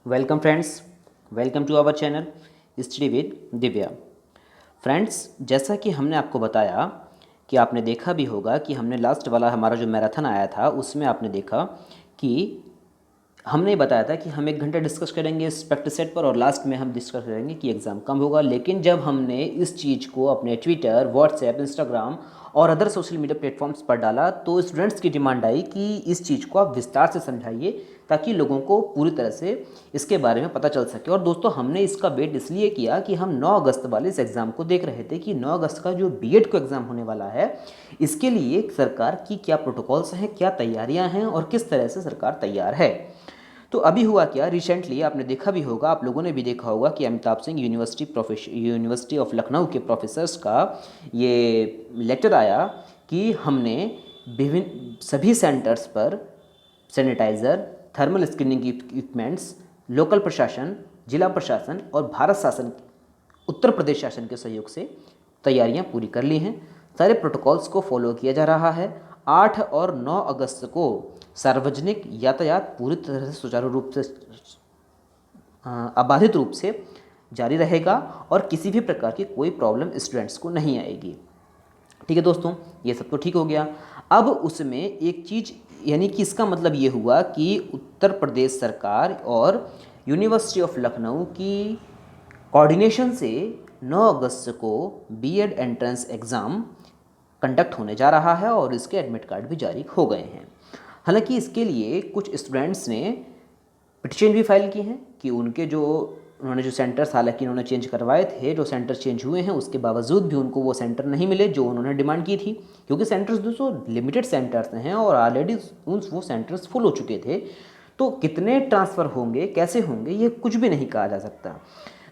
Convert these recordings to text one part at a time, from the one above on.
Welcome friends, welcome to our channel study with Divya. Friends, जैसा कि हमने आपको बताया कि आपने देखा भी होगा कि हमने लास्ट वाला हमारा जो मैराथन आया था उसमें आपने देखा कि हमने बताया था कि हम 1 घंटा डिस्कस करेंगे इस प्रैक्टिस सेट पर और लास्ट में हम डिस्कस करेंगे कि एग्ज़ाम कब होगा। लेकिन जब हमने इस चीज़ को अपने ट्विटर, व्हाट्सएप, इंस्टाग्राम और अदर सोशल मीडिया प्लेटफॉर्म्स पर डाला तो स्टूडेंट्स की डिमांड आई कि इस चीज़ को आप विस्तार से समझाइए ताकि लोगों को पूरी तरह से इसके बारे में पता चल सके। और दोस्तों, हमने इसका वेट इसलिए किया कि हम 9 अगस्त वाले इस एग्ज़ाम को देख रहे थे कि 9 अगस्त का जो बीएड को एग्ज़ाम होने वाला है, इसके लिए सरकार की क्या प्रोटोकॉल्स हैं, क्या तैयारियां हैं और किस तरह से सरकार तैयार है। तो अभी हुआ क्या, रिसेंटली आपने देखा भी होगा, आप लोगों ने भी देखा होगा कि अमिताभ सिंह यूनिवर्सिटी ऑफ लखनऊ के प्रोफेसर्स का ये लेटर आया कि हमने विभिन्न सभी सेंटर्स पर sanitiser, thermal screening equipments, local प्रशासन, जिला प्रशासन और भारत शासन, उत्तर प्रदेश शासन के सहयोग से तैयारियां पूरी कर ली हैं। सारे प्रोटोकॉल्स को फॉलो किया जा रहा है। 8 और 9 अगस्त को सार्वजनिक यातायात पूरी तरह से सुचारू रूप से अबाधित रूप से जारी रहेगा और किसी भी प्रकार की कोई प्रॉब्लम स्टूडेंट्स को नहीं आएगी। ठीक है दोस्तों, ये सब तो ठीक हो गया। अब उसमें एक चीज़, यानी कि इसका मतलब ये हुआ कि उत्तर प्रदेश सरकार और यूनिवर्सिटी ऑफ लखनऊ की कोऑर्डिनेशन से 9 अगस्त को बीएड एंट्रेंस एग्ज़ाम कंडक्ट होने जा रहा है और इसके एडमिट कार्ड भी जारी हो गए हैं। हालांकि इसके लिए कुछ स्टूडेंट्स ने पिटिशन भी फाइल की हैं कि उन्होंने जो सेंटर्स हालांकि उन्होंने चेंज करवाए थे, जो सेंटर चेंज हुए हैं उसके बावजूद भी उनको वो सेंटर नहीं मिले जो उन्होंने डिमांड की थी, क्योंकि सेंटर्स दोस्तों लिमिटेड सेंटर्स हैं और ऑलरेडी वो सेंटर्स फुल हो चुके थे। तो कितने ट्रांसफ़र होंगे, कैसे होंगे, ये कुछ भी नहीं कहा जा सकता।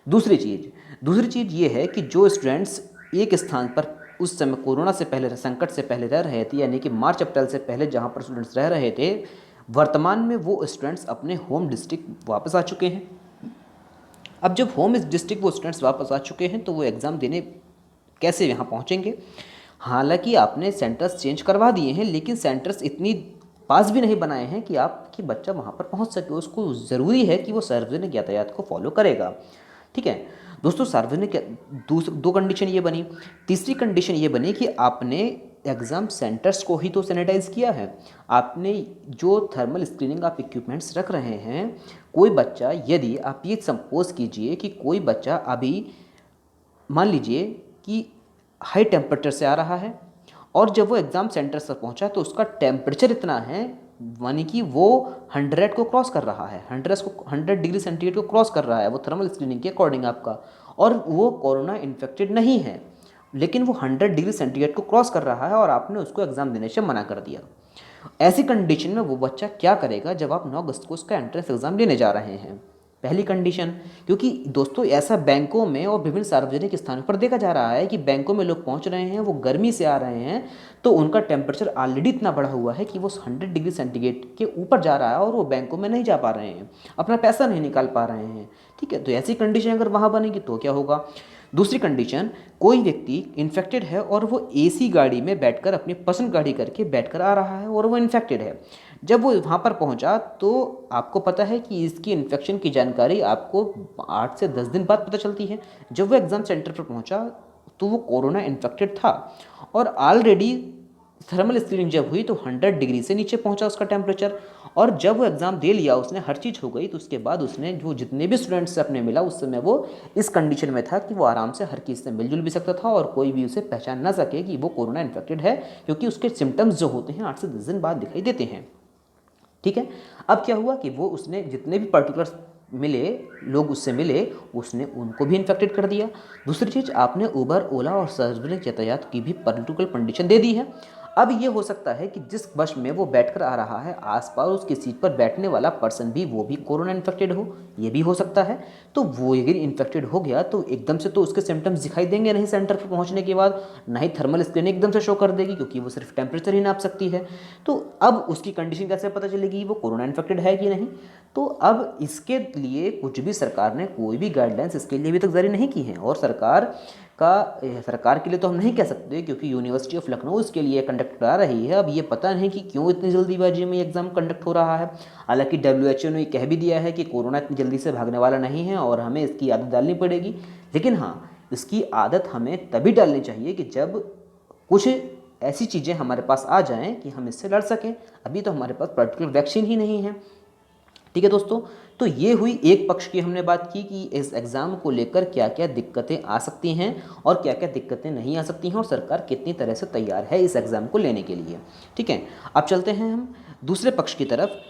दूसरी चीज़ ये है कि जो स्टूडेंट्स एक स्थान पर उस समय कोरोना से पहले, संकट से पहले रह रहे थे, यानी कि मार्च अप्रैल से पहले जहाँ पर स्टूडेंट्स रह रहे थे, वर्तमान में वो स्टूडेंट्स अपने होम डिस्ट्रिक्ट वापस आ चुके हैं। अब जब होम डिस्ट्रिक्ट वो स्टूडेंट्स वापस आ चुके हैं तो वो एग्ज़ाम देने कैसे यहाँ पहुँचेंगे। हालांकि आपने सेंटर्स चेंज करवा दिए हैं, लेकिन सेंटर्स इतनी पास भी नहीं बनाए हैं कि आपकी बच्चा वहाँ पर पहुँच सके। उसको ज़रूरी है कि वो सार्वजनिक यातायात को फॉलो करेगा। ठीक है दोस्तों, सार्वजनिक दो कंडीशन ये बनी। तीसरी कंडीशन ये बनी कि आपने एग्ज़ाम सेंटर्स को ही तो सैनिटाइज़ किया है। आपने जो थर्मल स्क्रीनिंग आप इक्विपमेंट्स रख रहे हैं, कोई बच्चा, यदि आप ये सपोज कीजिए कि कोई बच्चा अभी मान लीजिए कि हाई टेम्परेचर से आ रहा है और जब वो एग्ज़ाम सेंटर से पहुंचा तो उसका टेम्परेचर इतना है, यानी कि वो 100 को क्रॉस कर रहा है, 100 डिग्री सेंटीग्रेड को क्रॉस कर रहा है वो थर्मल स्क्रीनिंग के अकॉर्डिंग आपका, और वो कोरोना इन्फेक्टेड नहीं है, लेकिन वो 100 डिग्री सेंटीग्रेड को क्रॉस कर रहा है और आपने उसको एग्ज़ाम देने से मना कर दिया। ऐसी कंडीशन में वो बच्चा क्या करेगा जब आप 9 अगस्त को उसका एंट्रेंस एग्ज़ाम लेने जा रहे हैं। पहली कंडीशन, क्योंकि दोस्तों ऐसा बैंकों में और विभिन्न सार्वजनिक स्थानों पर देखा जा रहा है कि बैंकों में लोग पहुंच रहे हैं, वो गर्मी से आ रहे हैं, तो उनका टेम्परेचर ऑलरेडी इतना बढ़ा हुआ है कि वो 100 डिग्री सेंटीग्रेड के ऊपर जा रहा है और वो बैंकों में नहीं जा पा रहे हैं, अपना पैसा नहीं निकाल पा रहे हैं। ठीक है, तो ऐसी कंडीशन अगर वहाँ बनेगी तो क्या होगा। दूसरी कंडीशन, कोई व्यक्ति इन्फेक्टेड है और वो एसी गाड़ी में बैठकर, अपनी पसंद गाड़ी करके बैठकर आ रहा है और वो इन्फेक्टेड है। जब वो वहाँ पर पहुँचा तो आपको पता है कि इसकी इन्फेक्शन की जानकारी आपको 8 से 10 दिन बाद पता चलती है। जब वो एग्ज़ाम सेंटर पर पहुँचा तो वो कोरोना इन्फेक्टेड था और ऑलरेडी थर्मल स्क्रीनिंग जब हुई तो 100 डिग्री से नीचे पहुंचा उसका टेम्परेचर, और जब वो एग्ज़ाम दे लिया उसने, हर चीज़ हो गई, तो उसके बाद उसने जो जितने भी स्टूडेंट्स से अपने मिला उस समय वो इस कंडीशन में था कि वो आराम से हर किसी से मिलजुल भी सकता था और कोई भी उसे पहचान ना सके कि वो कोरोना इन्फेक्टेड है, क्योंकि उसके सिम्टम्स जो होते हैं 8 से 10 दिन बाद दिखाई देते हैं। ठीक है, अब क्या हुआ कि वो उसने जितने भी पर्टिकुलर मिले, लोग उससे मिले, उसने उनको भी इन्फेक्टेड कर दिया। दूसरी चीज़, आपने उबर, ओला और सार्वजनिक यातायात की भी पर्टिकुलर कंडीशन दे दी है। अब ये हो सकता है कि जिस बस में वो बैठकर आ रहा है, आसपास उसकी सीट पर बैठने वाला पर्सन भी, वो भी कोरोना इन्फेक्टेड हो, ये भी हो सकता है। तो वो अगर इन्फेक्टेड हो गया तो एकदम से तो उसके सिम्टम्स दिखाई देंगे नहीं सेंटर पर पहुंचने के बाद, ना ही थर्मल स्क्रीनिंग एकदम से शो कर देगी, क्योंकि वो सिर्फ टेम्परेचर ही नाप सकती है। तो अब उसकी कंडीशन कैसे पता चलेगी वो कोरोना इन्फेक्टेड है कि नहीं। तो अब इसके लिए कुछ भी सरकार ने कोई भी गाइडलाइंस इसके लिए अभी तक जारी नहीं की हैं, और सरकार सरकार के लिए तो हम नहीं कह सकते, क्योंकि यूनिवर्सिटी ऑफ लखनऊ इसके लिए कंडक्ट करा रही है। अब ये पता नहीं कि क्यों इतनी जल्दीबाजी में एग्ज़ाम कंडक्ट हो रहा है। हालांकि WHO ने कह भी दिया है कि कोरोना इतनी जल्दी से भागने वाला नहीं है और हमें इसकी आदत डालनी पड़ेगी। लेकिन हाँ, इसकी आदत हमें तभी डालनी चाहिए कि जब कुछ ऐसी चीज़ें हमारे पास आ जाएं कि हम इससे लड़ सकें। अभी तो हमारे पास पर्टिकुलर वैक्सीन ही नहीं है। ठीक है दोस्तों, तो ये हुई एक पक्ष की हमने बात की कि इस एग्ज़ाम को लेकर क्या क्या दिक्कतें आ सकती हैं और क्या क्या दिक्कतें नहीं आ सकती हैं और सरकार कितनी तरह से तैयार है इस एग्ज़ाम को लेने के लिए। ठीक है, अब चलते हैं हम दूसरे पक्ष की तरफ।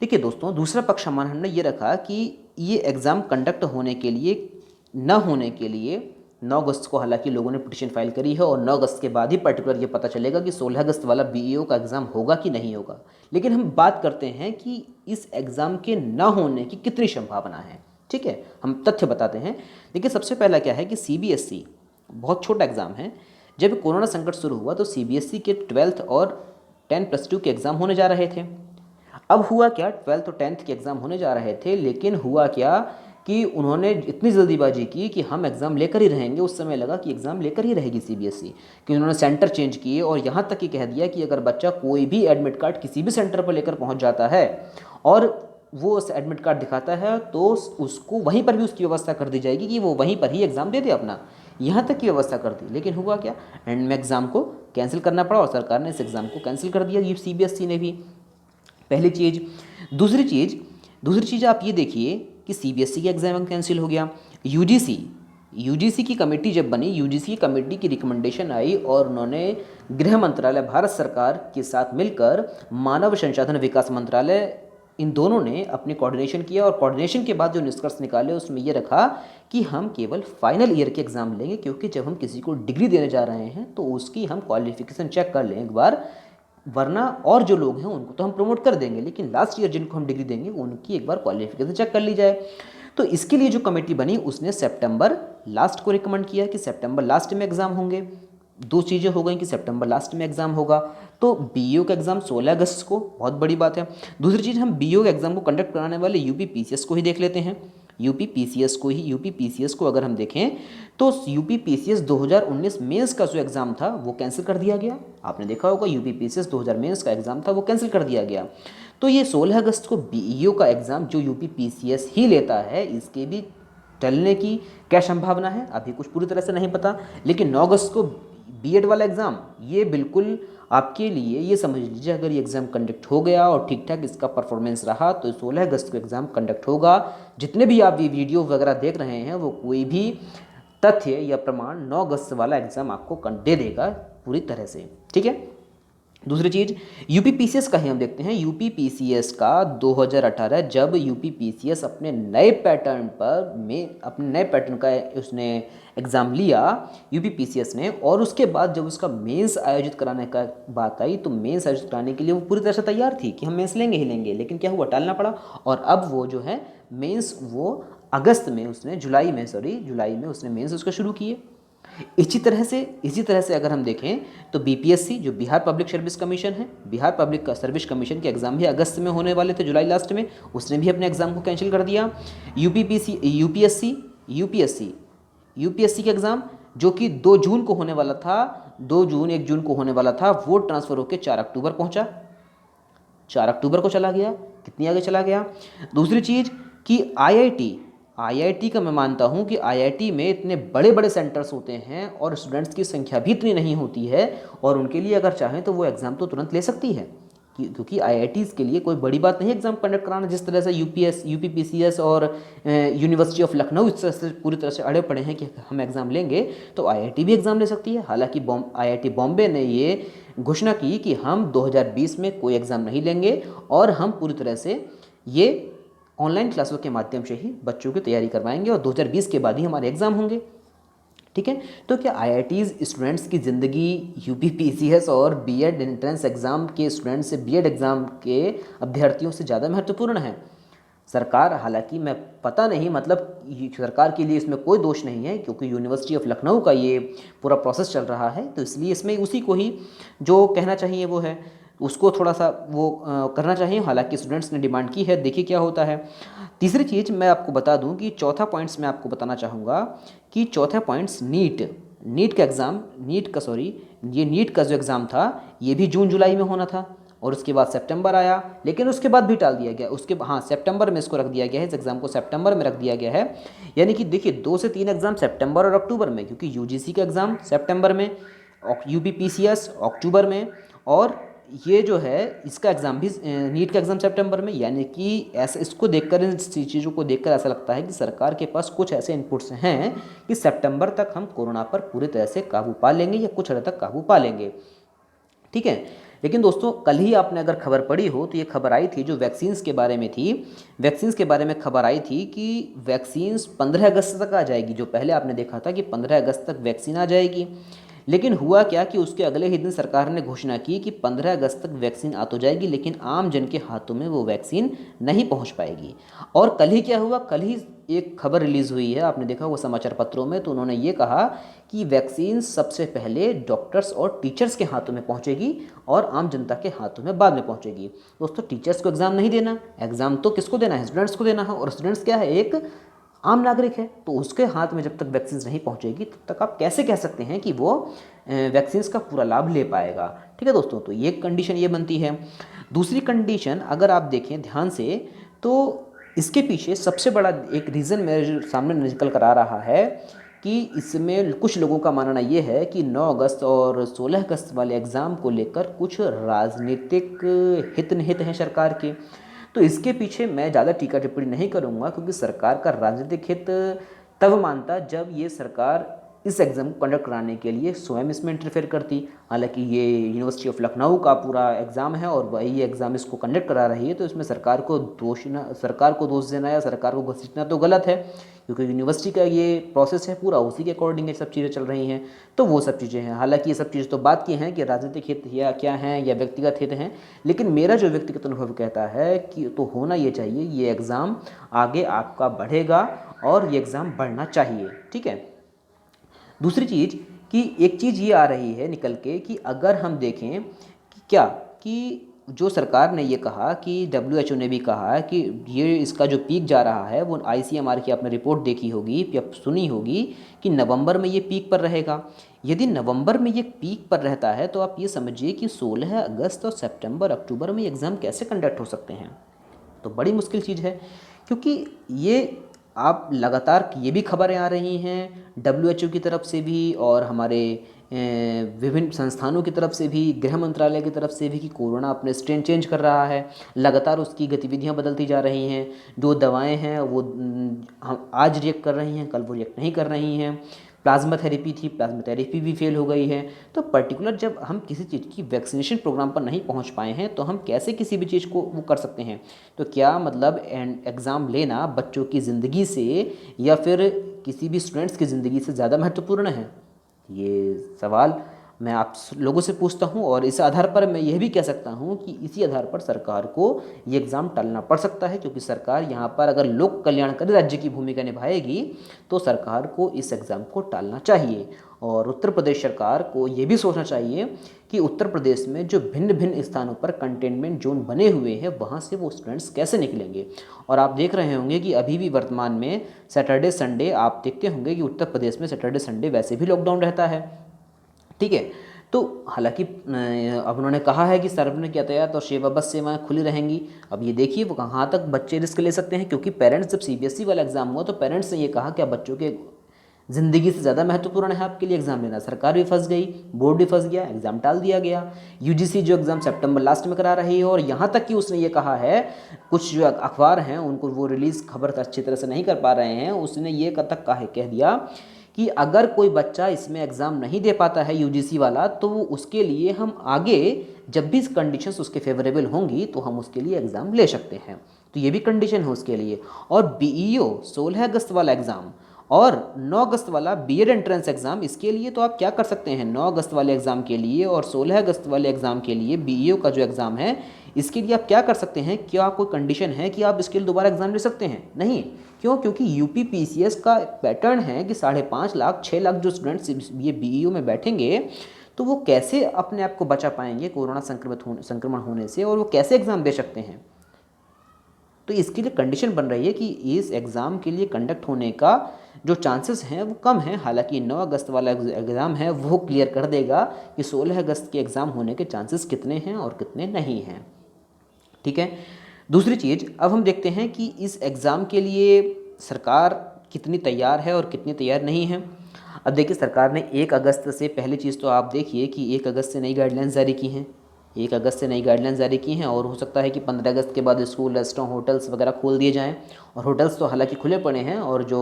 देखिए दोस्तों, दूसरा पक्ष हमारा हमने ये रखा कि ये एग्ज़ाम कंडक्ट होने के लिए न होने के लिए 9 अगस्त को हालांकि लोगों ने पिटीशन फाइल करी है और 9 अगस्त के बाद ही पर्टिकुलर ये पता चलेगा कि 16 अगस्त वाला BEO का एग्ज़ाम होगा कि नहीं होगा। लेकिन हम बात करते हैं कि इस एग्ज़ाम के न होने की कितनी संभावना है। ठीक है, हम तथ्य बताते हैं। देखिए, सबसे पहला क्या है कि CBSE बहुत छोटा एग्ज़ाम है। जब कोरोना संकट शुरू हुआ तो CBSE के 12th और 10+2 के एग्ज़ाम होने जा रहे थे। अब हुआ क्या, 12th और 10th के एग्ज़ाम होने जा रहे थे, लेकिन हुआ क्या कि उन्होंने इतनी जल्दीबाजी की कि हम एग्ज़ाम लेकर ही रहेंगे। उस समय लगा कि एग्ज़ाम लेकर ही रहेगी CBSE, कि उन्होंने सेंटर चेंज किए और यहाँ तक कि कह दिया कि अगर बच्चा कोई भी एडमिट कार्ड किसी भी सेंटर पर लेकर पहुँच जाता है और वो उस एडमिट कार्ड दिखाता है तो उसको वहीं पर भी उसकी व्यवस्था कर दी जाएगी कि वो वहीं पर ही एग्ज़ाम दे दे अपना। यहाँ तक की व्यवस्था कर दी। लेकिन हुआ क्या, एंड में एग्ज़ाम को कैंसिल करना पड़ा और सरकार ने इस एग्ज़ाम को कैंसिल कर दिया, ये CBSE ने भी। पहली चीज़। दूसरी चीज़ आप ये देखिए कि CBSE का एग्ज़ाम कैंसिल हो गया। UGC की कमेटी जब बनी, UGC की कमेटी की रिकमेंडेशन आई और उन्होंने गृह मंत्रालय भारत सरकार के साथ मिलकर मानव संसाधन विकास मंत्रालय, इन दोनों ने अपनी कोऑर्डिनेशन किया और कोऑर्डिनेशन के बाद जो निष्कर्ष निकाले उसमें ये रखा कि हम केवल फाइनल ईयर के एग्ज़ाम लेंगे, क्योंकि जब हम किसी को डिग्री देने जा रहे हैं तो उसकी हम क्वालिफिकेशन चेक कर लें एक बार, वरना और जो लोग हैं उनको तो हम प्रमोट कर देंगे, लेकिन लास्ट ईयर जिनको हम डिग्री देंगे उनकी एक बार क्वालिफिकेशन चेक कर ली जाए। तो इसके लिए जो कमेटी बनी उसने सितंबर लास्ट को रिकमेंड किया कि सितंबर लास्ट में एग्ज़ाम होंगे। दो चीज़ें हो गई कि सितंबर लास्ट में एग्ज़ाम होगा, तो BEO का एग्ज़ाम 16 अगस्त को, बहुत बड़ी बात है। दूसरी चीज़, हम BEO के एग्ज़ाम को कंडक्ट कराने वाले UPPCS को ही देख लेते हैं। UPPCS को अगर हम देखें तो UPPCS 2019 मेंस का जो एग्ज़ाम था वो कैंसिल कर दिया गया। आपने देखा होगा UPPCS 2000 मेंस का एग्ज़ाम था वो कैंसिल कर दिया गया। तो ये 16 अगस्त को BEO का एग्ज़ाम जो UPPCS ही लेता है, इसके भी टलने की क्या संभावना है अभी कुछ पूरी तरह से नहीं पता। लेकिन 9 अगस्त को B.Ed वाला एग्ज़ाम, ये बिल्कुल आपके लिए, ये समझ लीजिए अगर ये एग्ज़ाम कंडक्ट हो गया और ठीक ठाक इसका परफॉर्मेंस रहा तो 16 अगस्त को एग्ज़ाम कंडक्ट होगा। जितने भी आप ये वीडियो वगैरह देख रहे हैं वो कोई भी तथ्य या प्रमाण 9 अगस्त वाला एग्ज़ाम आपको दे देगा पूरी तरह से। ठीक है, दूसरी चीज़ UPPCS का ही हम देखते हैं। UPPCS का 2018 जब UPPCS अपने नए पैटर्न का उसने एग्ज़ाम लिया UPPCS ने, और उसके बाद जब उसका मेंस आयोजित कराने का बात आई तो मेंस आयोजित कराने के लिए वो पूरी तरह से तैयार थी कि हम मेंस लेंगे ही लेंगे, लेकिन क्या हुआ, टालना पड़ा। और अब वो जो है मेंस वो जुलाई में उसने मेंस उसका शुरू किए। इसी तरह से अगर हम देखें तो BPSC जो बिहार पब्लिक सर्विस कमीशन है, बिहार पब्लिक सर्विस कमीशन के एग्ज़ाम भी अगस्त में होने वाले थे, जुलाई लास्ट में, उसने भी अपने एग्ज़ाम को कैंसिल कर दिया। UPSC के एग्ज़ाम जो कि 2 जून को होने वाला था, 1 जून को होने वाला था, वो ट्रांसफ़र होकर 4 अक्टूबर पहुँचा, 4 अक्टूबर को चला गया। कितनी आगे चला गया। दूसरी चीज़ कि IIT का मैं मानता हूँ कि IIT में इतने बड़े बड़े सेंटर्स होते हैं और स्टूडेंट्स की संख्या भी इतनी नहीं होती है, और उनके लिए अगर चाहें तो वो एग्ज़ाम तो तुरंत ले सकती है, क्योंकि IITs के लिए कोई बड़ी बात नहीं एग्ज़ाम कंडक्ट कराना। जिस तरह से UPPCS और यूनिवर्सिटी ऑफ लखनऊ इस तरह से पूरी तरह से अड़े पड़े हैं कि हम एग्ज़ाम लेंगे, तो IIT भी एग्ज़ाम ले सकती है। हालांकि IIT बॉम्बे ने ये घोषणा की कि हम 2020 में कोई एग्ज़ाम नहीं लेंगे और हम पूरी तरह से ये ऑनलाइन क्लासों के माध्यम से ही बच्चों की तैयारी करवाएंगे और 2020 के बाद ही हमारे एग्ज़ाम होंगे। ठीक है, तो क्या IITs स्टूडेंट्स की ज़िंदगी UPPCS और B.Ed एंट्रेंस एग्ज़ाम के स्टूडेंट्स से B.Ed एग्ज़ाम के अभ्यर्थियों से ज़्यादा महत्वपूर्ण है? सरकार, हालांकि मैं पता नहीं, मतलब सरकार के लिए इसमें कोई दोष नहीं है, क्योंकि यूनिवर्सिटी ऑफ लखनऊ का ये पूरा प्रोसेस चल रहा है, तो इसलिए इसमें उसी को ही जो कहना चाहिए वो है। उसको थोड़ा सा वो करना चाहिए, हालांकि स्टूडेंट्स ने डिमांड की है, देखिए क्या होता है। तीसरी चीज़ मैं आपको बता दूं कि चौथा पॉइंट्स मैं आपको बताना चाहूँगा कि चौथा पॉइंट्स नीट का एग्ज़ाम, ये नीट का जो एग्ज़ाम था ये भी जून जुलाई में होना था, और उसके बाद सितंबर आया, लेकिन उसके बाद भी टाल दिया गया। सितंबर में इसको रख दिया गया है, इस एग्ज़ाम को सितंबर में रख दिया गया है। यानी कि देखिए 2 से 3 एग्ज़ाम सितंबर और अक्टूबर में, क्योंकि यूजीसी का एग्ज़ाम सितंबर में, यूपीपीसीएस अक्टूबर में, और ये जो है इसका एग्ज़ाम भी नीट का एग्ज़ाम सितंबर में। यानी कि ऐसा, इसको देखकर, इन चीज़ों को देखकर ऐसा लगता है कि सरकार के पास कुछ ऐसे इनपुट्स हैं कि सितंबर तक हम कोरोना पर पूरी तरह से काबू पा लेंगे या कुछ हद तक काबू पा लेंगे, ठीक है। लेकिन दोस्तों कल ही आपने अगर खबर पढ़ी हो तो ये खबर आई थी जो वैक्सीन्स के बारे में थी, वैक्सीन्स के बारे में खबर आई थी कि वैक्सीन्स 15 अगस्त तक आ जाएगी। जो पहले आपने देखा था कि 15 अगस्त तक वैक्सीन आ जाएगी, लेकिन हुआ क्या कि उसके अगले ही दिन सरकार ने घोषणा की कि 15 अगस्त तक वैक्सीन आ तो जाएगी, लेकिन आम जन के हाथों में वो वैक्सीन नहीं पहुंच पाएगी। और कल ही क्या हुआ, कल ही एक खबर रिलीज़ हुई है, आपने देखा वो समाचार पत्रों में, तो उन्होंने ये कहा कि वैक्सीन सबसे पहले डॉक्टर्स और टीचर्स के हाथों में पहुंचेगी और आम जनता के हाथों में बाद में पहुंचेगी। दोस्तों टीचर्स को एग्ज़ाम नहीं देना, एग्ज़ाम तो किसको देना है, स्टूडेंट्स को देना है, और स्टूडेंट्स क्या है, एक आम नागरिक है, तो उसके हाथ में जब तक वैक्सीन नहीं पहुंचेगी तब तक आप कैसे कह सकते हैं कि वो वैक्सीन का पूरा लाभ ले पाएगा, ठीक है दोस्तों। तो ये कंडीशन ये बनती है। दूसरी कंडीशन अगर आप देखें ध्यान से, तो इसके पीछे सबसे बड़ा एक रीज़न मेरे सामने निकल कर आ रहा है कि इसमें कुछ लोगों का मानना ये है कि 9 अगस्त और 16 अगस्त वाले एग्ज़ाम को लेकर कुछ राजनीतिक हित निहित हैं सरकार के। तो इसके पीछे मैं ज़्यादा टीका टिप्पणी नहीं करूँगा, क्योंकि सरकार का राजनीतिक हित तब मानता जब ये सरकार इस एग्ज़ाम को कंडक्ट कराने के लिए स्वयं इसमें इंटरफेयर करती। हालांकि ये यूनिवर्सिटी ऑफ लखनऊ का पूरा एग्ज़ाम है और वही एग्ज़ाम इसको कंडक्ट करा रही है, तो इसमें सरकार को दोष देना या सरकार को घसीटना तो गलत है, क्योंकि यूनिवर्सिटी का ये प्रोसेस है पूरा, उसी के अकॉर्डिंग ये सब चीज़ें चल रही हैं। तो वो सब चीज़ें हैं, हालांकि ये सब चीज़ें तो बात की हैं कि राजनीतिक हित या क्या हैं या व्यक्तिगत हित हैं, लेकिन मेरा जो व्यक्तिगत अनुभव कहता है कि तो होना ये चाहिए, ये एग्ज़ाम आगे आपका बढ़ेगा और ये एग्ज़ाम बढ़ना चाहिए, ठीक है। दूसरी चीज़ कि एक चीज़ ये आ रही है निकल के कि अगर हम देखें कि क्या कि जो सरकार ने ये कहा कि WHO ने भी कहा कि ये इसका जो पीक जा रहा है वो ICMR की आपने रिपोर्ट देखी होगी या सुनी होगी कि नवंबर में ये पीक पर रहेगा। यदि नवंबर में ये पीक पर रहता है तो आप ये समझिए कि 16 अगस्त और सितंबर अक्टूबर में एग्ज़ाम कैसे कंडक्ट हो सकते हैं। तो बड़ी मुश्किल चीज़ है, क्योंकि ये आप लगातार ये भी खबरें आ रही हैं WHO की तरफ से भी और हमारे विभिन्न संस्थानों की तरफ से भी, गृह मंत्रालय की तरफ से भी, कि कोरोना अपने स्ट्रेन चेंज कर रहा है, लगातार उसकी गतिविधियां बदलती जा रही हैं। जो दवाएं हैं वो हम आज रिएक्ट कर रही हैं, कल वो रिएक्ट नहीं कर रही हैं। प्लाज्मा थेरेपी थी, प्लाज्मा थेरेपी भी फेल हो गई है। तो पर्टिकुलर जब हम किसी चीज़ की वैक्सीनेशन प्रोग्राम पर नहीं पहुंच पाए हैं तो हम कैसे किसी भी चीज़ को वो कर सकते हैं। तो क्या मतलब एग्ज़ाम लेना बच्चों की ज़िंदगी से या फिर किसी भी स्टूडेंट्स की ज़िंदगी से ज़्यादा महत्वपूर्ण है? ये सवाल मैं आप लोगों से पूछता हूं, और इस आधार पर मैं यह भी कह सकता हूं कि इसी आधार पर सरकार को ये एग्ज़ाम टालना पड़ सकता है, क्योंकि सरकार यहाँ पर अगर लोक कल्याणकारी राज्य की भूमिका निभाएगी तो सरकार को इस एग्ज़ाम को टालना चाहिए। और उत्तर प्रदेश सरकार को ये भी सोचना चाहिए कि उत्तर प्रदेश में जो भिन्न भिन्न स्थानों पर कंटेनमेंट जोन बने हुए हैं वहाँ से वो स्टूडेंट्स कैसे निकलेंगे। और आप देख रहे होंगे कि अभी भी वर्तमान में सैटरडे संडे आप देखते होंगे कि उत्तर प्रदेश में सैटरडे संडे वैसे भी लॉकडाउन रहता है, ठीक है। तो हालांकि अब उन्होंने कहा है कि सार्वजनिक यातायात और सेवा बस सेवाएं खुली रहेंगी। अब ये देखिए वो कहाँ तक बच्चे रिस्क ले सकते हैं, क्योंकि पेरेंट्स जब CBSE वाला एग्ज़ाम हुआ तो पेरेंट्स ने ये कहा कि अब बच्चों के ज़िंदगी से ज़्यादा महत्वपूर्ण है आपके लिए एग्ज़ाम लेना। सरकार भी फंस गई, बोर्ड भी फंस गया, एग्ज़ाम टाल दिया गया। UGC जो एग्ज़ाम सितंबर लास्ट में करा रही है, और यहाँ तक कि उसने ये कहा है, कुछ जो अखबार हैं उनको वो रिलीज़ खबर अच्छी तरह से नहीं कर पा रहे हैं, उसने ये तक कह दिया कि अगर कोई बच्चा इसमें एग्ज़ाम नहीं दे पाता है UGC वाला, तो उसके लिए हम आगे जब भी कंडीशंस उसके फेवरेबल होंगी तो हम उसके लिए एग्ज़ाम ले सकते हैं। तो ये भी कंडीशन है उसके लिए। और BEO 16 अगस्त वाला एग्ज़ाम और 9 अगस्त वाला BEd एंट्रेंस एग्ज़ाम, इसके लिए तो आप क्या कर सकते हैं, 9 अगस्त वाले एग्ज़ाम के लिए और 16 अगस्त वाले एग्ज़ाम के लिए BEO का जो एग्ज़ाम है इसके लिए आप क्या कर सकते हैं, क्या कोई कंडीशन है कि आप इसके लिए दोबारा एग्ज़ाम ले सकते हैं? नहीं। क्यों? क्योंकि UPPCS का पैटर्न है कि 5.5 लाख 6 लाख जो स्टूडेंट्स ये BEO में बैठेंगे तो वो कैसे अपने आप को बचा पाएंगे कोरोना संक्रमण होने से, और वो कैसे एग्ज़ाम दे सकते हैं। तो इसके लिए कंडीशन बन रही है कि इस एग्ज़ाम के लिए कंडक्ट होने का जो चांसेस हैं वो कम हैं। हालांकि 9 अगस्त वाला एग्ज़ाम है वो क्लियर कर देगा कि 16 अगस्त के एग्ज़ाम होने के चांसेस कितने हैं और कितने नहीं हैं। ठीक है। दूसरी चीज़, अब हम देखते हैं कि इस एग्ज़ाम के लिए सरकार कितनी तैयार है और कितनी तैयार नहीं है। अब देखिए, सरकार ने 1 अगस्त से, पहली चीज़ तो आप देखिए कि 1 अगस्त से नई गाइडलाइंस जारी की हैं। 1 अगस्त से नई गाइडलाइंस जारी की हैं, और हो सकता है कि 15 अगस्त के बाद स्कूल, रेस्टोरेंट, होटल्स वगैरह खोल दिए जाएँ। और होटल्स तो हालांकि खुले पड़े हैं, और जो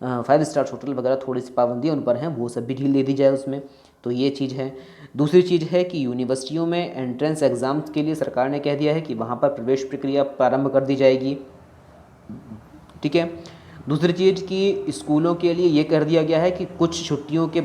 5 स्टार होटल वगैरह थोड़ी सी पाबंदियाँ उन पर हैं, वो सब भी ढील दे दी जाए उसमें। तो ये चीज़ है। दूसरी चीज़ है कि यूनिवर्सिटियों में एंट्रेंस एग्ज़ाम के लिए सरकार ने कह दिया है कि वहाँ पर प्रवेश प्रक्रिया प्रारंभ कर दी जाएगी। ठीक है। दूसरी चीज़ कि स्कूलों के लिए ये कर दिया गया है कि कुछ छुट्टियों के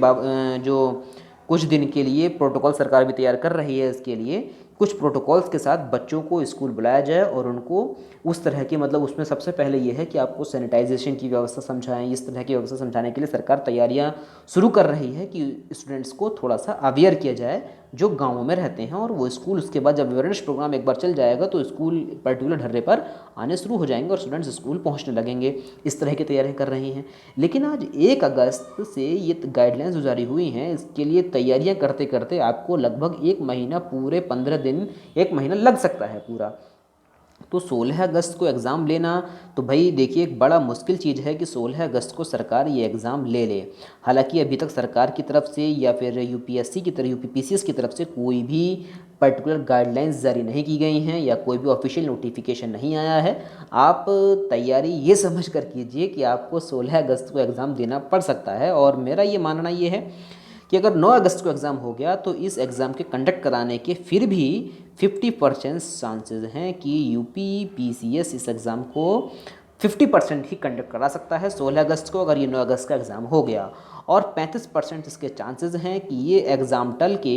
जो कुछ दिन के लिए प्रोटोकॉल सरकार भी तैयार कर रही है, इसके लिए कुछ प्रोटोकॉल्स के साथ बच्चों को स्कूल बुलाया जाए, और उनको उस तरह की, मतलब उसमें सबसे पहले ये है कि आपको सैनिटाइजेशन की व्यवस्था समझाएं। इस तरह की व्यवस्था समझाने के लिए सरकार तैयारियां शुरू कर रही है कि स्टूडेंट्स को थोड़ा सा अवेयर किया जाए जो गाँवों में रहते हैं, और वो स्कूल उसके बाद जब अवेयरनेस प्रोग्राम एक बार चल जाएगा तो स्कूल पर्टिकुलर ढर्रे पर आने शुरू हो जाएंगे और स्टूडेंट्स स्कूल पहुंचने लगेंगे। इस तरह की तैयारियां कर रही हैं। लेकिन आज 1 अगस्त से ये गाइडलाइंस जो जारी हुई हैं, इसके लिए तैयारियां करते करते आपको लगभग 1 महीना, पूरे 15 दिन, 1 महीना लग सकता है पूरा। तो 16 अगस्त को एग्ज़ाम लेना, तो भाई देखिए, एक बड़ा मुश्किल चीज़ है कि 16 अगस्त को सरकार ये एग्ज़ाम ले ले। हालांकि अभी तक सरकार की तरफ से या फिर यूपीएससी की तरफ, यूपीपीसीएस की तरफ से कोई भी पर्टिकुलर गाइडलाइंस जारी नहीं की गई हैं, या कोई भी ऑफिशियल नोटिफिकेशन नहीं आया है। आप तैयारी ये समझ कर कीजिए कि आपको 16 अगस्त को एग्ज़ाम देना पड़ सकता है। और मेरा ये मानना ये है कि अगर 9 अगस्त को एग्ज़ाम हो गया तो इस एग्ज़ाम के कंडक्ट कराने के फिर भी 50% चांसेस हैं कि यूपी पीसीएस इस एग्ज़ाम को 50% ही कंडक्ट करा सकता है 16 अगस्त को, अगर ये 9 अगस्त का एग्ज़ाम हो गया। और 35% इसके चांसेस हैं कि ये एग्ज़ाम टल के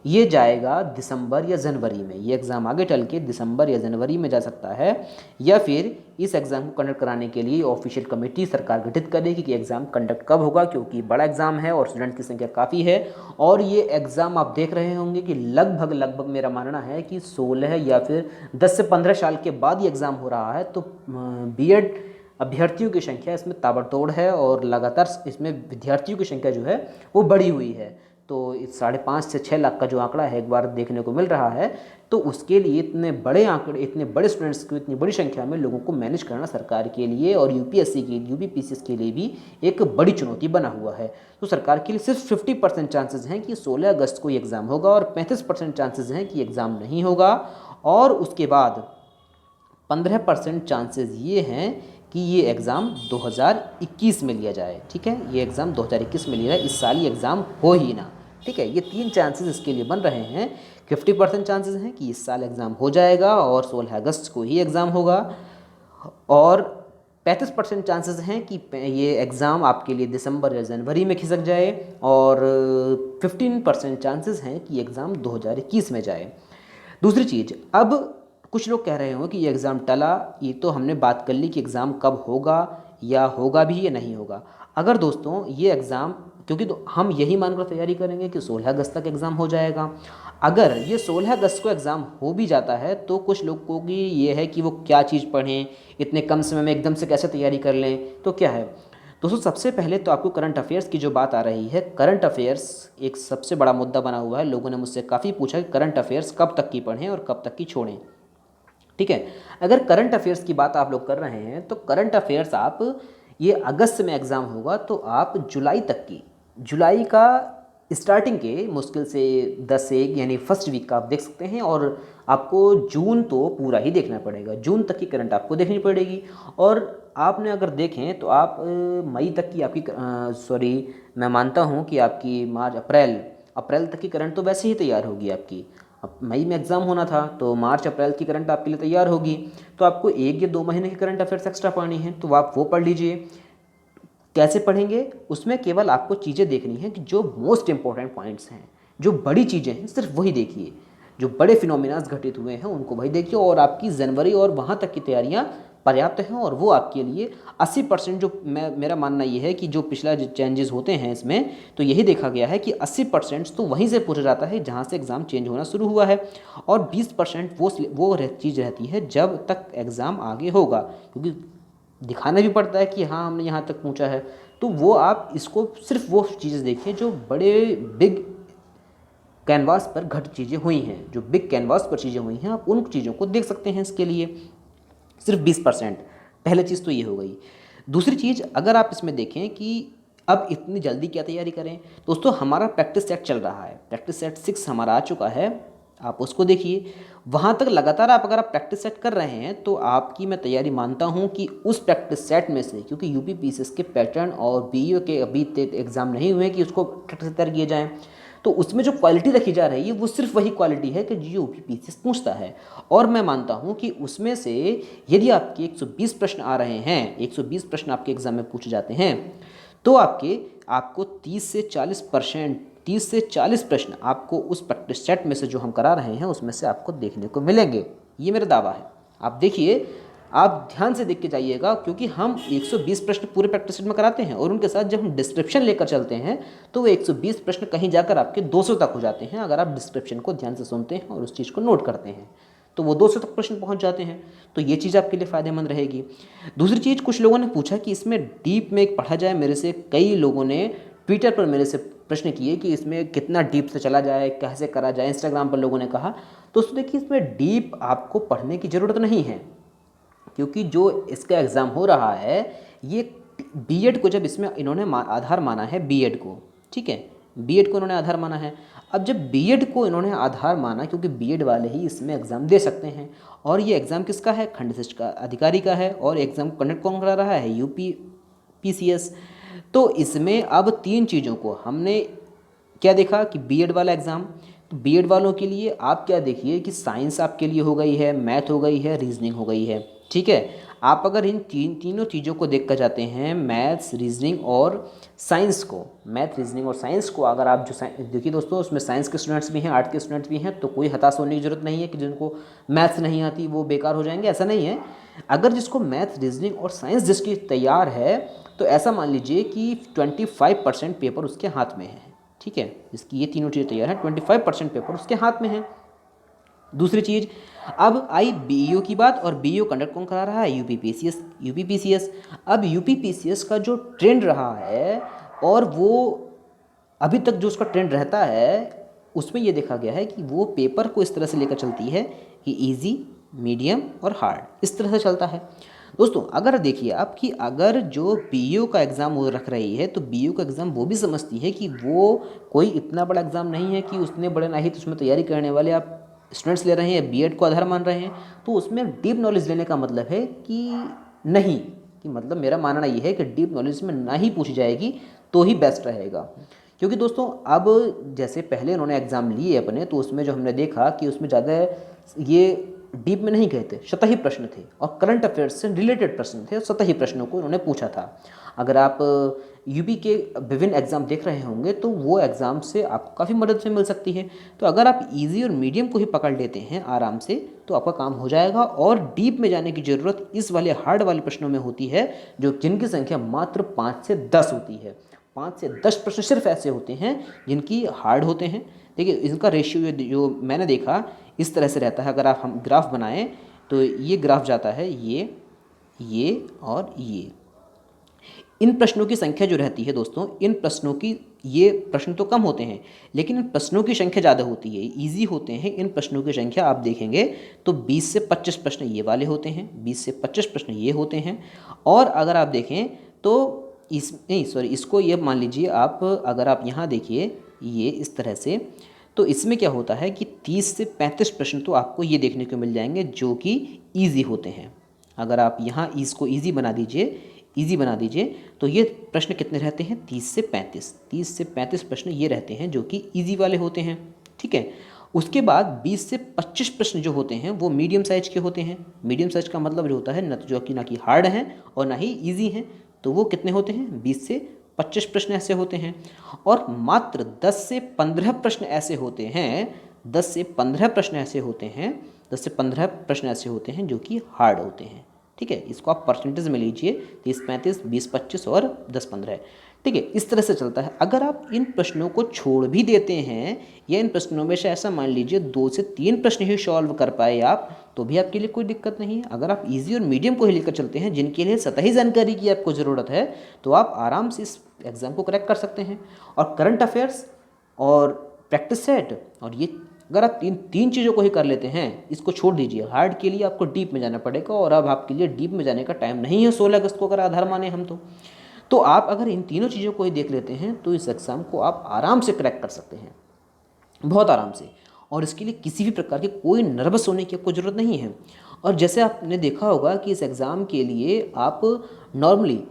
ये जाएगा दिसंबर या जनवरी में। ये एग्ज़ाम आगे टल के दिसंबर या जनवरी में जा सकता है, या फिर इस एग्ज़ाम को कंडक्ट कराने के लिए ऑफिशियल कमेटी सरकार गठित करेगी कि एग्ज़ाम कंडक्ट कब होगा, क्योंकि बड़ा एग्ज़ाम है और स्टूडेंट की संख्या काफ़ी है। और ये एग्ज़ाम आप देख रहे होंगे कि लगभग मेरा मानना है कि 16 या फिर 10 से 15 साल के बाद ये एग्ज़ाम हो रहा है। तो बीएड अभ्यर्थियों की संख्या इसमें ताबड़तोड़ है, और लगातार इसमें विद्यार्थियों की संख्या जो है वो बढ़ी हुई है। तो 5.5 से 6 लाख का जो आंकड़ा है एक बार देखने को मिल रहा है। तो उसके लिए इतने बड़े आंकड़े, इतने बड़े स्टूडेंट्स को इतनी बड़ी संख्या में लोगों को मैनेज करना सरकार के लिए और यूपीएससी के, यूपीपीसीएस के लिए भी एक बड़ी चुनौती बना हुआ है। तो सरकार के लिए सिर्फ 50% चांसेस हैं कि 16 अगस्त को ये एग्ज़ाम होगा, और 35% चांसेस हैं कि एग्ज़ाम नहीं होगा। और उसके बाद 15% चांसेस ये हैं कि ये एग्ज़ाम 2021 में लिया जाए। ठीक है, ये एग्ज़ाम 2021 में लिया जाए, इस साल ये एग्ज़ाम हो ही ना। ठीक है, ये 3 चांसेस इसके लिए बन रहे हैं। 50% चांसेस हैं कि इस साल एग्ज़ाम हो जाएगा और 16 अगस्त को ही एग्ज़ाम होगा, और 35% चांसेस हैं कि ये एग्ज़ाम आपके लिए दिसंबर या जनवरी में खिसक जाए, और 15% चांसेस हैं कि एग्ज़ाम 2021 में जाए। दूसरी चीज़, अब कुछ लोग कह रहे हो कि ये एग्ज़ाम टला, ये तो हमने बात कर ली कि एग्ज़ाम कब होगा, या होगा भी या नहीं होगा। अगर दोस्तों ये एग्ज़ाम, क्योंकि तो हम यही मानकर तैयारी करेंगे कि 16 अगस्त तक एग्ज़ाम हो जाएगा। अगर ये 16 अगस्त को एग्ज़ाम हो भी जाता है तो कुछ लोगों की ये है कि वो क्या चीज़ पढ़ें, इतने कम समय में एकदम से कैसे तैयारी कर लें। तो क्या है दोस्तों, सबसे पहले तो आपको करंट अफेयर्स की जो बात आ रही है, करंट अफेयर्स एक सबसे बड़ा मुद्दा बना हुआ है। लोगों ने मुझसे काफ़ी पूछा कि करंट अफेयर्स कब तक की पढ़ें और कब तक की छोड़ें। ठीक है, अगर करंट अफेयर्स की बात आप लोग कर रहे हैं तो करंट अफेयर्स आप, ये अगस्त में एग्ज़ाम होगा तो आप जुलाई तक की, जुलाई का स्टार्टिंग के मुश्किल से 10 से 1 यानी फर्स्ट वीक का आप देख सकते हैं, और आपको जून तो पूरा ही देखना पड़ेगा, जून तक की करंट आपको देखनी पड़ेगी। और आपने अगर देखें तो आप मई तक की आपकी, मैं मानता हूँ कि आपकी मार्च अप्रैल तक की करंट तो वैसे ही तैयार होगी आपकी। अब मई में एग्ज़ाम होना था तो मार्च अप्रैल की करंट आपके लिए तैयार होगी। तो आपको 1 या 2 महीने की करंट अफेयर्स एक्स्ट्रा पढ़नी है, तो आप वो पढ़ लीजिए। कैसे पढ़ेंगे, उसमें केवल आपको चीज़ें देखनी है कि जो मोस्ट इंपॉर्टेंट पॉइंट्स हैं, जो बड़ी चीज़ें हैं, सिर्फ वही देखिए। जो बड़े फिनोमिनास घटित हुए हैं उनको वही देखिए, और आपकी जनवरी और वहाँ तक की तैयारियाँ पर्याप्त है और वो आपके लिए 80% जो मेरा मानना ये है कि जो पिछला जो चेंजेस होते हैं इसमें, तो यही देखा गया है कि 80% तो वहीं से पूछा जाता है जहाँ से एग्ज़ाम चेंज होना शुरू हुआ है, और 20% वो चीज़ रहती है जब तक एग्ज़ाम आगे होगा, क्योंकि दिखाना भी पड़ता है कि हाँ हमने यहाँ तक पूछा है। तो वो आप इसको सिर्फ वो चीज़ें देखिए जो बड़े बिग कैनवास पर घट चीज़ें हुई हैं, जो बिग कैनवास पर चीज़ें हुई हैं, आप उन चीज़ों को देख सकते हैं। इसके लिए सिर्फ 20%। पहले चीज़ तो ये हो गई। दूसरी चीज़, अगर आप इसमें देखें कि अब इतनी जल्दी क्या तैयारी करें, दोस्तों हमारा प्रैक्टिस सेट चल रहा है, प्रैक्टिस सेट 6 हमारा आ चुका है, आप उसको देखिए। वहाँ तक लगातार अगर आप प्रैक्टिस सेट कर रहे हैं तो आपकी मैं तैयारी मानता हूँ कि उस प्रैक्टिस सेट में से, क्योंकि यूपी पीसीएस के पैटर्न और बीईओ के अभी एग्ज़ाम नहीं हुए कि उसको प्रैक्टिस तैयार किए जाएँ, तो उसमें जो क्वालिटी रखी जा रही है वो सिर्फ वही क्वालिटी है कि जो यूपी पीसीएस पूछता है। और मैं मानता हूँ कि उसमें से यदि आपके 120 प्रश्न आ रहे हैं, 120 प्रश्न आपके एग्ज़ाम में पूछे जाते हैं, तो आपको 30 से 40 प्रश्न आपको उस प्रैक्टिस सेट में से जो हम करा रहे हैं उसमें से आपको देखने को मिलेंगे। ये मेरा दावा है। आप देखिए, आप ध्यान से देख के जाइएगा, क्योंकि हम 120 प्रश्न पूरे प्रैक्टिस सेट में कराते हैं और उनके साथ जब हम डिस्क्रिप्शन लेकर चलते हैं तो वो 120 प्रश्न कहीं जाकर आपके 200 तक हो जाते हैं, अगर आप डिस्क्रिप्शन को ध्यान से सुनते हैं और उस चीज़ को नोट करते हैं तो वो 200 तक प्रश्न पहुंच जाते हैं। तो ये चीज़ आपके लिए फ़ायदेमंद रहेगी। दूसरी चीज़, कुछ लोगों ने पूछा कि इसमें डीप में पढ़ा जाए। मेरे से कई लोगों ने ट्विटर पर मेरे से प्रश्न किए कि इसमें कितना डीप से चला जाए, कैसे करा जाए। इंस्टाग्राम पर लोगों ने कहा। तो देखिए, इसमें डीप आपको पढ़ने की ज़रूरत नहीं है, क्योंकि जो इसका एग्ज़ाम हो रहा है ये बीएड को, जब इसमें इन्होंने आधार माना है बीएड को, ठीक है, बीएड को इन्होंने आधार माना है। अब जब बीएड को इन्होंने आधार माना, क्योंकि बीएड वाले ही इसमें एग्ज़ाम दे सकते हैं, और ये एग्ज़ाम किसका है, खंड शिक्षा का अधिकारी का है, और एग्ज़ाम कंडक्ट कौन करा रहा है, यूपी पीसीएस। तो इसमें अब 3 चीज़ों को हमने क्या देखा कि बीएड वाला एग्ज़ाम, तो बीएड वालों के लिए आप क्या देखिए कि साइंस आपके लिए हो गई है, मैथ हो गई है, रीजनिंग हो गई है, ठीक है। आप अगर इन तीनों चीज़ों को देख कर जाते हैं, मैथ्स, रीजनिंग और साइंस को, मैथ, रीजनिंग और साइंस को, अगर आप जो देखिए दोस्तों, उसमें साइंस के स्टूडेंट्स भी हैं, आर्ट के स्टूडेंट्स भी हैं, तो कोई हताश होने की ज़रूरत नहीं है कि जिनको मैथ्स नहीं आती वो बेकार हो जाएंगे, ऐसा नहीं है। अगर जिसको मैथ, रीजनिंग और साइंस जिसकी तैयार है, तो ऐसा मान लीजिए कि 25% पेपर उसके हाथ में है, ठीक है, इसकी ये तीनों चीज़ें तैयार हैं, 25% पेपर उसके हाथ में है। दूसरी चीज़, अब आई बीईओ की बात, और बीईओ कंडक्ट कौन करा रहा है, यूपी पीसीएस। अब यूपी पीसीएस का जो ट्रेंड रहा है, और वो अभी तक जो उसका ट्रेंड रहता है, उसमें ये देखा गया है कि वो पेपर को इस तरह से लेकर चलती है कि इजी, मीडियम और हार्ड, इस तरह से चलता है। दोस्तों अगर देखिए आप कि अगर जो बीईओ का एग्ज़ाम वो रख रही है, तो बीईओ का एग्ज़ाम वो भी समझती है कि वो कोई इतना बड़ा एग्ज़ाम नहीं है कि उसने बड़े ना ही तो उसमें तैयारी करने वाले आप स्टूडेंट्स ले रहे हैं, बीएड को आधार मान रहे हैं, तो उसमें डीप नॉलेज लेने का मतलब है कि नहीं, कि मतलब मेरा मानना ये है कि डीप नॉलेज में ना ही पूछी जाएगी तो ही बेस्ट रहेगा। क्योंकि दोस्तों अब जैसे पहले उन्होंने एग्ज़ाम लिए अपने, तो उसमें जो हमने देखा कि उसमें ज़्यादा ये डीप में नहीं गए थे, सतही प्रश्न थे और करंट अफेयर्स से रिलेटेड प्रश्न थे, सतही प्रश्नों को उन्होंने पूछा था। अगर आप यूपी के विभिन्न एग्ज़ाम देख रहे होंगे तो वो एग्ज़ाम से आपको काफ़ी मदद से मिल सकती है। तो अगर आप इजी और मीडियम को ही पकड़ लेते हैं आराम से, तो आपका काम हो जाएगा, और डीप में जाने की ज़रूरत इस वाले हार्ड वाले प्रश्नों में होती है, जो जिनकी संख्या मात्र 5 से 10 होती है। 5 से 10 प्रश्न सिर्फ ऐसे होते हैं जिनकी हार्ड होते हैं। देखिए इनका रेशियो जो मैंने देखा इस तरह से रहता है। अगर आप हम ग्राफ बनाएं तो ये ग्राफ जाता है ये और ये। इन प्रश्नों की संख्या जो रहती है दोस्तों, इन प्रश्नों की, ये प्रश्न तो कम होते हैं लेकिन इन प्रश्नों की संख्या ज़्यादा होती है, इजी होते हैं। इन प्रश्नों की संख्या आप देखेंगे तो 20 से 25 प्रश्न ये वाले होते हैं, 20 से 25 प्रश्न ये होते हैं। और अगर आप देखें तो इसको ये मान लीजिए आप, अगर आप यहाँ देखिए ये इस तरह से, तो इसमें क्या होता है कि 30 से 35 प्रश्न तो आपको ये देखने को मिल जाएंगे जो कि ईजी होते हैं। अगर आप यहाँ इसको ईजी बना दीजिए तो ये प्रश्न कितने रहते हैं, 30 से 35 प्रश्न ये रहते हैं जो कि ईजी वाले होते हैं, ठीक है। उसके बाद 20 से 25 प्रश्न जो होते हैं वो मीडियम साइज के होते हैं। मीडियम साइज का मतलब जो होता है ना कि हार्ड हैं और ना ही ईजी हैं, तो वो कितने होते हैं, 20 से 25 प्रश्न ऐसे होते हैं। और मात्र 10 से 15 प्रश्न ऐसे होते हैं 10 से 15 प्रश्न ऐसे होते हैं जो कि हार्ड होते हैं, ठीक है, इसको आप परसेंटेज में लीजिए, 30-35, 20-25 और 10-15, ठीक है, इस तरह से चलता है। अगर आप इन प्रश्नों को छोड़ भी देते हैं या इन प्रश्नों में से ऐसा मान लीजिए 2 से 3 प्रश्न ही सॉल्व कर पाए आप, तो भी आपके लिए कोई दिक्कत नहीं है। अगर आप इजी और मीडियम को ही लेकर चलते हैं, जिनके लिए सतही जानकारी की आपको ज़रूरत है, तो आप आराम से इस एग्ज़ाम को क्रैक कर सकते हैं। और करंट अफेयर्स और प्रैक्टिस सेट, और ये अगर आप तीन चीज़ों को ही कर लेते हैं, इसको छोड़ दीजिए। हार्ड के लिए आपको डीप में जाना पड़ेगा, और अब आपके लिए डीप में जाने का टाइम नहीं है 16 अगस्त को, अगर आधार माने हम तो आप अगर इन तीनों चीज़ों को ही देख लेते हैं तो इस एग्ज़ाम को आप आराम से क्रैक कर सकते हैं, बहुत आराम से। और इसके लिए किसी भी प्रकार के कोई नर्वस होने की आपको ज़रूरत नहीं है। और जैसे आपने देखा होगा कि इस एग्ज़ाम के लिए आप नॉर्मली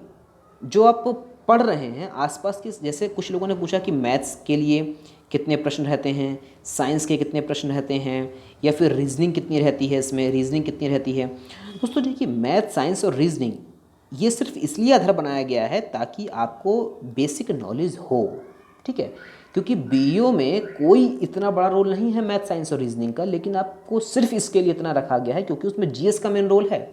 जो आप पढ़ रहे हैं आसपास के, जैसे कुछ लोगों ने पूछा कि मैथ्स के लिए कितने प्रश्न रहते हैं, साइंस के कितने प्रश्न रहते हैं, या फिर रीजनिंग कितनी रहती है, इसमें रीजनिंग कितनी रहती है। दोस्तों देखिए, मैथ, साइंस और रीजनिंग ये सिर्फ इसलिए आधार बनाया गया है ताकि आपको बेसिक नॉलेज हो, ठीक है, क्योंकि बीईओ में कोई इतना बड़ा रोल नहीं है मैथ, साइंस और रीजनिंग का, लेकिन आपको सिर्फ इसके लिए इतना रखा गया है क्योंकि उसमें जीएस का मेन रोल है।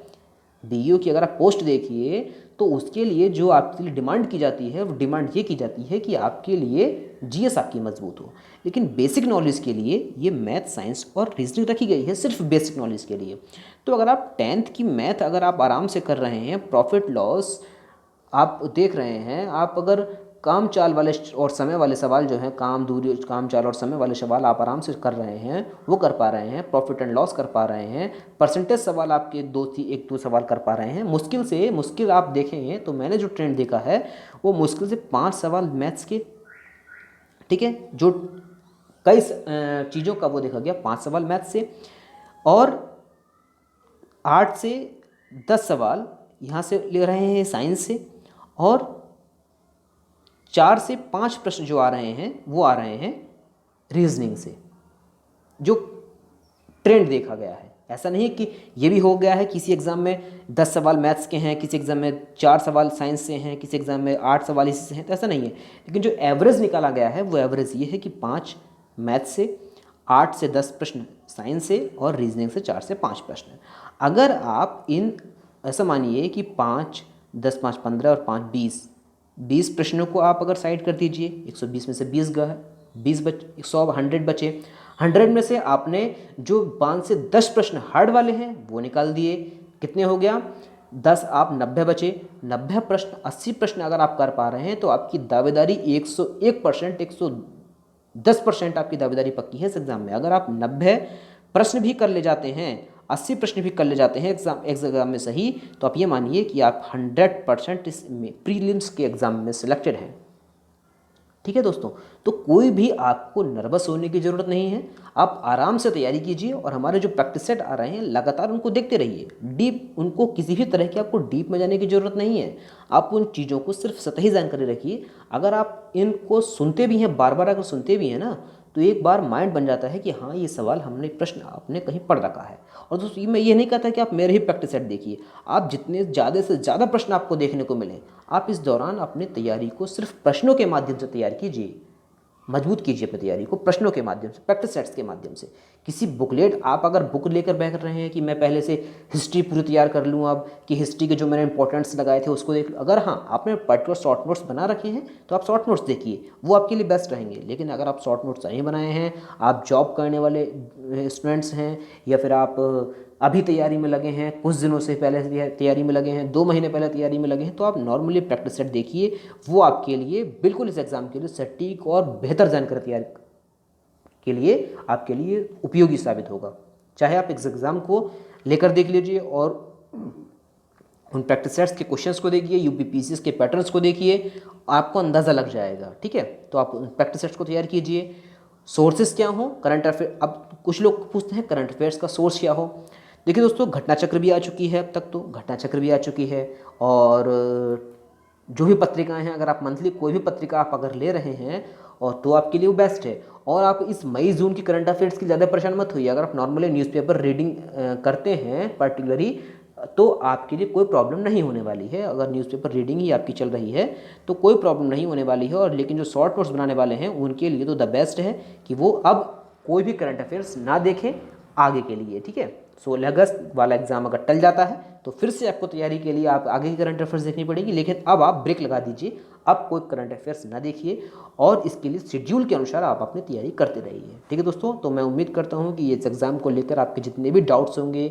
बीईओ की अगर आप पोस्ट देखिए तो उसके लिए जो आपके लिए डिमांड की जाती है, वो डिमांड ये की जाती है कि आपके लिए जीएस आपकी मजबूत हो, लेकिन बेसिक नॉलेज के लिए ये मैथ, साइंस और रीजनिंग रखी गई है, सिर्फ बेसिक नॉलेज के लिए। तो अगर आप 10th की मैथ अगर आप आराम से कर रहे हैं, प्रॉफिट लॉस आप देख रहे हैं, आप अगर काम चाल वाले और समय वाले सवाल जो हैं, काम दूरी, काम चाल और समय वाले सवाल आप आराम से कर रहे हैं, वो कर पा रहे हैं, प्रॉफिट एंड लॉस कर पा रहे हैं, परसेंटेज सवाल आपके 1-2 सवाल कर पा रहे हैं, मुश्किल से मुश्किल आप देखेंगे तो मैंने जो ट्रेंड देखा है वो मुश्किल से 5 सवाल मैथ्स के, ठीक है, जो कई चीज़ों का वो देखा गया, 5 सवाल मैथ्स से, और 8 से 10 सवाल यहाँ से ले रहे हैं साइंस से, और 4 से 5 प्रश्न जो आ रहे हैं वो आ रहे हैं रीजनिंग से, जो ट्रेंड देखा गया है। ऐसा नहीं कि ये भी हो गया है किसी एग्ज़ाम में 10 सवाल मैथ्स के हैं, किसी एग्ज़ाम में 4 सवाल साइंस से हैं, किसी एग्ज़ाम में 8 सवाल इसी से हैं, तो ऐसा नहीं है। लेकिन जो एवरेज निकाला गया है वो एवरेज ये है कि 5 मैथ्स से, 8 से 10 प्रश्न साइंस से, और रीजनिंग से 4 से 5 प्रश्न। अगर आप इन, ऐसा मानिए कि 5, 10, 5, 15 और 5, 20 प्रश्नों को आप अगर साइड कर दीजिए, 120 में से 20 गए, 20 बचे, 100 बचे। 100 में से आपने जो 5 से 10 प्रश्न हार्ड वाले हैं वो निकाल दिए, कितने हो गया, 10, आप 90 बचे। 90 प्रश्न, 80 प्रश्न अगर आप कर पा रहे हैं तो आपकी दावेदारी 101%, 110% आपकी दावेदारी पक्की है इस एग्ज़ाम में। अगर आप 90 प्रश्न भी कर ले जाते हैं, 80 प्रश्न भी कर ले जाते हैं एग्ज़ाम में सही, तो आप ये मानिए कि आप 100% इस प्रीलिम्स के एग्ज़ाम में सिलेक्टेड हैं, ठीक है दोस्तों। तो कोई भी आपको नर्वस होने की ज़रूरत नहीं है, आप आराम से तैयारी कीजिए, और हमारे जो प्रैक्टिस सेट आ रहे हैं लगातार उनको देखते रहिए। डीप, उनको किसी भी तरह की आपको डीप में जाने की ज़रूरत नहीं है, आप उन चीज़ों को सिर्फ सतही जानकारी रखिए। अगर आप इनको सुनते भी हैं, बार बार अगर सुनते भी हैं ना, तो एक बार माइंड बन जाता है कि हाँ, ये सवाल हमने, प्रश्न आपने कहीं पढ़ रखा है। और दोस्तों मैं ये नहीं कहता कि आप मेरे ही प्रैक्टिस सेट देखिए, आप जितने ज़्यादा से ज़्यादा प्रश्न आपको देखने को मिले, आप इस दौरान अपनी तैयारी को सिर्फ प्रश्नों के माध्यम से तैयार कीजिए, मजबूत कीजिए अपनी तैयारी को प्रश्नों के माध्यम से, प्रैक्टिस सेट्स के माध्यम से। किसी बुकलेट, आप अगर बुक लेकर बैठ रहे हैं कि मैं पहले से हिस्ट्री पूरी तैयार कर लूँ, अब कि हिस्ट्री के जो मैंने इंपॉर्टेंट्स लगाए थे उसको देख लूँ, अगर हाँ आपने पर्टिकुलर शॉर्ट नोट्स बना रखे हैं तो आप शॉर्ट नोट्स देखिए, वो आपके लिए बेस्ट रहेंगे। लेकिन अगर आप शॉर्ट नोट्स नहीं बनाए हैं, आप जॉब करने वाले स्टूडेंट्स हैं, या फिर आप अभी तैयारी में लगे हैं, कुछ दिनों से पहले से तैयारी में लगे हैं, 2 महीने पहले तैयारी में लगे हैं, तो आप नॉर्मली प्रैक्टिस सेट देखिए, वो आपके लिए बिल्कुल इस एग्ज़ाम के लिए सटीक और बेहतर जानकारी तैयार के लिए आपके लिए उपयोगी साबित होगा। चाहे आप इस एग्ज़ाम को लेकर देख लीजिए और उन प्रैक्टिस सेट्स के क्वेश्चंस को देखिए, यूपीपीसीएस के पैटर्न्स को देखिए, आपको अंदाज़ा लग जाएगा, ठीक है। तो आप उन प्रैक्टिस सेट्स को तैयार कीजिए। सोर्सेज क्या हो, करंट अफेयर, अब कुछ लोग पूछते हैं करंट अफेयर्स का सोर्स क्या हो। देखिए दोस्तों, घटना चक्र भी आ चुकी है, अब तक तो घटना चक्र भी आ चुकी है, और जो भी पत्रिकाएं हैं, अगर आप मंथली कोई भी पत्रिका आप अगर ले रहे हैं, और तो आपके लिए वो बेस्ट है। और आप इस मई जून की करंट अफेयर्स की ज़्यादा परेशान मत होइए। अगर आप नॉर्मली न्यूज़पेपर रीडिंग करते हैं पर्टिकुलरली, तो आपके लिए कोई प्रॉब्लम नहीं होने वाली है। अगर न्यूज़पेपर रीडिंग ही आपकी चल रही है तो कोई प्रॉब्लम नहीं होने वाली है। और लेकिन जो शॉर्ट नोट्स बनाने वाले हैं उनके लिए तो द बेस्ट है कि वो अब कोई भी करंट अफेयर्स ना देखें आगे के लिए, ठीक है। 16 अगस्त वाला एग्ज़ाम अगर टल जाता है तो फिर से आपको तैयारी के लिए आप आगे की करंट अफेयर्स देखनी पड़ेगी, लेकिन अब आप ब्रेक लगा दीजिए, अब कोई करंट अफेयर्स ना देखिए और इसके लिए शेड्यूल के अनुसार आप अपनी तैयारी करते रहिए। ठीक है दोस्तों, तो मैं उम्मीद करता हूँ कि इस एग्ज़ाम को लेकर आपके जितने भी डाउट्स होंगे,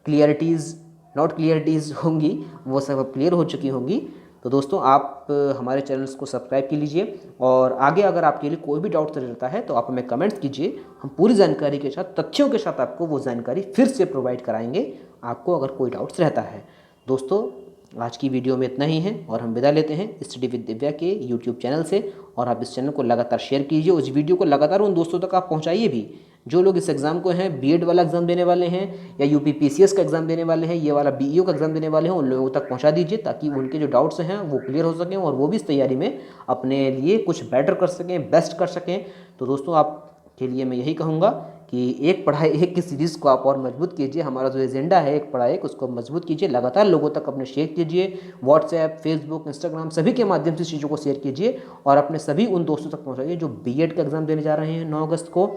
क्लियरिटीज़ नॉट क्लियरिटीज़ होंगी, वो सब अब क्लियर हो चुकी होंगी। तो दोस्तों आप हमारे चैनल्स को सब्सक्राइब कर लीजिए और आगे अगर आपके लिए कोई भी डाउट रहता है तो आप हमें कमेंट्स कीजिए, हम पूरी जानकारी के साथ, तथ्यों के साथ आपको वो जानकारी फिर से प्रोवाइड कराएंगे आपको अगर कोई डाउट्स रहता है। दोस्तों आज की वीडियो में इतना ही है और हम विदा लेते हैं स्टडी विद दिव्या के यूट्यूब चैनल से। और आप इस चैनल को लगातार शेयर कीजिए, उस वीडियो को लगातार उन दोस्तों तक आप पहुँचाइए भी जो लोग इस एग्ज़ाम को हैं, बीएड वाला एग्ज़ाम देने वाले हैं या यूपी पीसीएस का एग्ज़ाम देने वाले हैं, ये वाला बीईओ का एग्ज़ाम देने वाले हैं, उन लोगों तक पहुंचा दीजिए ताकि उनके जो डाउट्स हैं वो क्लियर हो सकें और वो भी इस तैयारी में अपने लिए कुछ बेटर कर सकें, बेस्ट कर सकें। तो दोस्तों आपके लिए मैं यही कहूँगा कि एक पढ़ाई एक की सीरीज़ को आप और मजबूत कीजिए, हमारा जो एजेंडा है एक पढ़ाई एक, उसको मजबूत कीजिए, लगातार लोगों तक अपने शेयर कीजिए, व्हाट्सएप, फेसबुक, इंस्टाग्राम सभी के माध्यम से चीज़ों को शेयर कीजिए और अपने सभी उन दोस्तों तक पहुँचाइए जो बीएड का एग्ज़ाम देने जा रहे हैं 9 अगस्त को,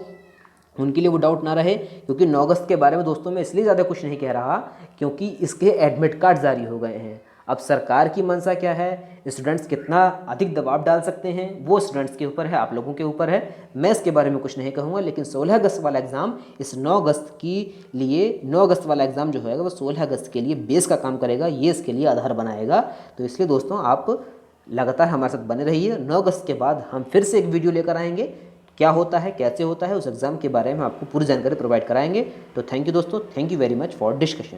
उनके लिए वो डाउट ना रहे। क्योंकि 9 अगस्त के बारे में दोस्तों मैं इसलिए ज़्यादा कुछ नहीं कह रहा क्योंकि इसके एडमिट कार्ड जारी हो गए हैं। अब सरकार की मंशा क्या है, स्टूडेंट्स कितना अधिक दबाव डाल सकते हैं वो स्टूडेंट्स के ऊपर है, आप लोगों के ऊपर है। मैं इसके बारे में कुछ नहीं कहूँगा, लेकिन 16 अगस्त वाला एग्ज़ाम इस 9 अगस्त के लिए 9 अगस्त वाला एग्ज़ाम जो होगा वो 16 अगस्त के लिए बेस का काम करेगा, ये इसके लिए आधार बनाएगा। तो इसलिए दोस्तों आप लगातार हमारे साथ बने रहिए। 9 अगस्त के बाद हम फिर से एक वीडियो लेकर आएंगे, क्या होता है, कैसे होता है, उस एग्ज़ाम के बारे में आपको पूरी जानकारी प्रोवाइड कराएंगे। तो थैंक यू दोस्तों, thank you very much for discussion.